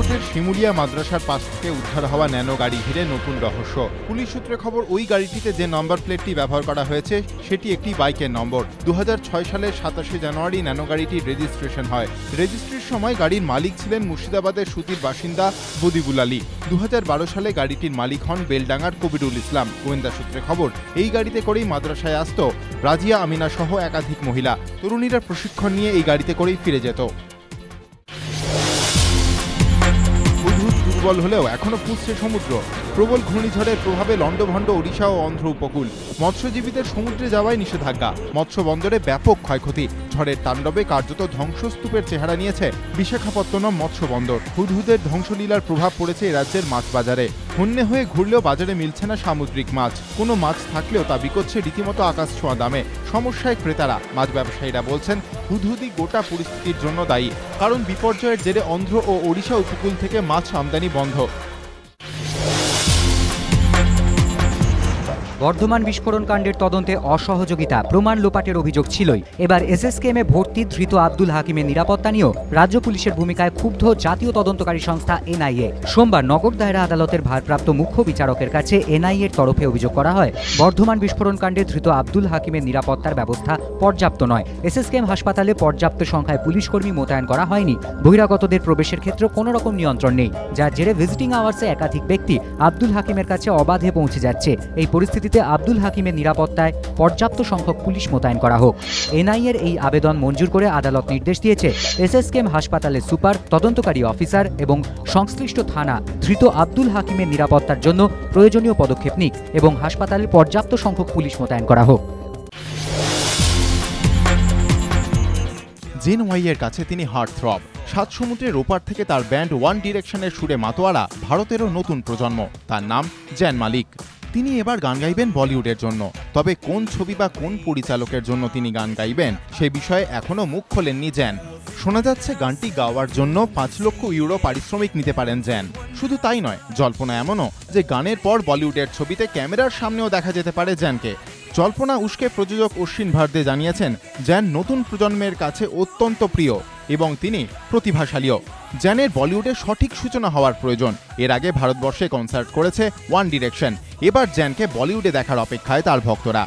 বালাকোটের শিমুলিয়া মাদ্রাসার পাশ থেকে উদ্ধার হওয়া ন্যানো গাড়ি ঘিরে নতুন রহস্য। পুলিশ সূত্রে খবর, ওই গাড়িটিতে যে নম্বর প্লেটটি ব্যবহার করা হয়েছে সেটি একটি বাইকের নম্বর। 2006 সালের 27শে জানুয়ারি ন্যানো গাড়িটির রেজিস্ট্রেশন হয়। রেজিস্ট্রির সময় গাড়ির মালিক ছিলেন মুর্শিদাবাদের সুতির বাসিন্দা বদিবুল আলী। 2012 সালে গাড়িটির মালিক হন বেলডাঙ্গার কবিরুল ইসলাম। গোয়েন্দা সূত্রে খবর, এই গাড়িতে করেই মাদ্রাসায় আসত রাজিয়া আমিনা সহ একাধিক মহিলা। তরুণীরা প্রশিক্ষণ নিয়ে এই গাড়িতে করেই ফিরে যেত। দুর্বল হলেও এখনো ফুঁসছে সমুদ্র। প্রবল ঘূর্ণিঝড়ের প্রভাবে লন্ডভন্ড ওড়িশা ও অন্ধ্র উপকূল। মৎস্যজীবীদের সমুদ্রে যাওয়ায় নিষেধাজ্ঞা। মৎস্য বন্দরে ব্যাপক ক্ষয়ক্ষতি। ঝড়ের তাণ্ডবে কার্যত ধ্বংসস্তূপের চেহারা নিয়েছে বিশাখাপত্তনম মৎস্য বন্দর। হুদহুদের ধ্বংসলীলার প্রভাব পড়েছে এই রাজ্যের মাছ বাজারে। হন্যে হয়ে ঘুরলেও বাজারে মিলছে না সামুদ্রিক মাছ। কোনো মাছ থাকলেও তা বিকোচ্ছে রীতিমতো আকাশ ছোঁয়া দামে। সমস্যায় ক্রেতারা। মাছ ব্যবসায়ীরা বলছেন, হুদহুদি গোটা পরিস্থিতির জন্য দায়ী। কারণ বিপর্যয়ের জেরে অন্ধ্র ও ওড়িশা উপকূল থেকে মাছ আমদানি বন্ধ। বর্ধমান বিস্ফোরণ কাণ্ডের তদন্তে অসহযোগিতা, প্রমাণ লোপাটের অভিযোগ ছিলই। এবার এসএসকেএমে ভর্তি ধৃত আব্দুল হাকিমের নিরাপত্তা নিয়েও রাজ্য পুলিশের ভূমিকায় ক্ষুব্ধ জাতীয় তদন্তকারী সংস্থা এনআইএ। সোমবার নগর দায়রা আদালতের ভারপ্রাপ্ত মুখ্য বিচারকের কাছে এনআইএর তরফে অভিযোগ করা হয়, বর্ধমান বিস্ফোরণ কাণ্ডে ধৃত আব্দুল হাকিমের নিরাপত্তার ব্যবস্থা পর্যাপ্ত নয়। এসএসকেএম হাসপাতালে পর্যাপ্ত সংখ্যায় পুলিশ কর্মী মোতায়েন করা হয়নি। বহিরাগতদের প্রবেশের ক্ষেত্রে কোনো রকম নিয়ন্ত্রণ নেই, যার জেরে ভিজিটিং আওয়ার্সে একাধিক ব্যক্তি আব্দুল হাকিমের কাছে অবাধে পৌঁছে যাচ্ছে। এই পরিস্থিতি আব্দুল হাকিমের নিরাপত্তায় পর্যাপ্ত সংখ্যক পুলিশ মোতায়েন করা হোক। এনআইএর এই আবেদন মঞ্জুর করে আদালত নির্দেশ দিয়েছে এসএসকেএম হাসপাতালের সুপার, তদন্তকারী অফিসার এবং সংশ্লিষ্ট থানা ধৃত আব্দুল হাকিমের নিরাপত্তার জন্য প্রয়োজনীয় পদক্ষেপ নিক এবং হাসপাতালে পর্যাপ্ত সংখ্যক পুলিশ মোতায়েন করা হোক। জেন ওয়াইয়ের কাছে তিনি হার্ট থ্রব। 7 সমুদ্রের ওপার থেকে তার ব্যান্ড ওয়ান ডিরেকশনের সুরে মাতোয়ারা ভারতেরও নতুন প্রজন্ম। তার নাম জ্যান মালিক। তিনি এবার গান গাইবেন বলিউডের জন্য। তবে কোন ছবি বা কোন পরিচালকের জন্য তিনি গান গাইবেন সে বিষয়ে এখনও মুখ খোলেননি জ্যান। শোনা যাচ্ছে গানটি গাওয়ার জন্য 5 লক্ষ ইউরো পারিশ্রমিক নিতে পারেন জ্যান। শুধু তাই নয়, জল্পনা এমনও যে গানের পর বলিউডের ছবিতে ক্যামেরার সামনেও দেখা যেতে পারে জ্যানকে। জল্পনা উস্কে প্রযোজক অশ্বিন ভার্দে জানিয়েছেন, জ্যান নতুন প্রজন্মের কাছে অত্যন্ত প্রিয় এবং তিনি প্রতিভাশালীও। জ্যানের বলিউডে সঠিক সূচনা হওয়ার প্রয়োজন। এর আগে ভারতবর্ষে কনসার্ট করেছে ওয়ান ডিরেকশন। এবার জ্যানকে বলিউডে দেখার অপেক্ষায় তার ভক্তরা।